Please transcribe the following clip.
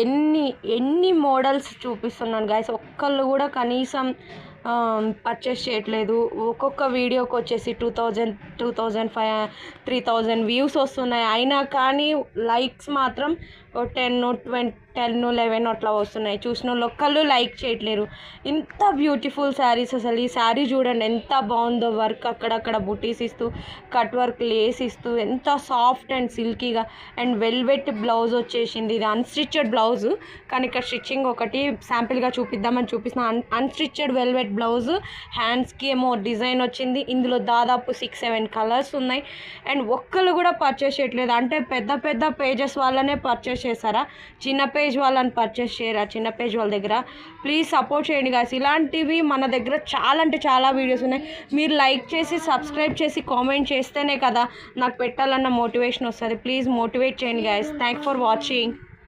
ఎన్ని ఎన్ని మోడల్స్ చూపిస్తున్నాను గైస్, ఒక్కళ్ళు కూడా కనీసం పర్చేస్ చేయట్లేదు. ఒక్కొక్క వీడియోకి వచ్చేసి 2000, 2500, 3000 వ్యూస్ వస్తున్నాయి. అయినా కానీ లైక్స్ మాత్రం 10, 20, 10, 11 అట్లా వస్తున్నాయి. చూసిన వాళ్ళు ఒక్కళ్ళు లైక్ చేయట్లేరు. ఇంత బ్యూటిఫుల్ శారీస్, అసలు ఈ శారీ చూడండి ఎంత బాగుందో, వర్క్ అక్కడక్కడ బుటీస్ ఇస్తూ, కట్ వర్క్ లేస్ ఇస్తూ, ఎంత సాఫ్ట్ అండ్ సిల్కీగా. అండ్ వెల్వెట్ బ్లౌజ్ వచ్చేసింది. ఇది అన్స్టిచ్డ్ బ్లౌజ్, కానీ ఇక్కడ స్టిచ్చింగ్ ఒకటి శాంపిల్గా చూపిద్దామని చూపిస్తున్నా. అన్స్టిచ్డ్ వెల్వెట్ బ్లౌజ్, హ్యాండ్స్కి ఏమో డిజైన్ వచ్చింది. ఇందులో దాదాపు 6-7 కలర్స్ ఉన్నాయి. అండ్ ఒక్కళ్ళు కూడా పర్చేస్ చేయట్లేదు. అంటే పెద్ద పెద్ద పేజెస్ వాళ్ళనే పర్చేస్ చేస్తారా, చిన్న పేజ్ వాళ్ళని పర్చేస్ చేయరా? చిన్న పేజ్ వాళ్ళ దగ్గర ప్లీజ్ సపోర్ట్ చేయండి గాయస్. ఇలాంటివి మన దగ్గర చాలా అంటే చాలా వీడియోస్ ఉన్నాయి. మీరు లైక్ చేసి, సబ్స్క్రైబ్ చేసి, కామెంట్ చేస్తేనే కదా నాకు పెట్టాలన్న మోటివేషన్ వస్తుంది. ప్లీజ్ మోటివేట్ చేయండి గాయస్. Thanks for watching.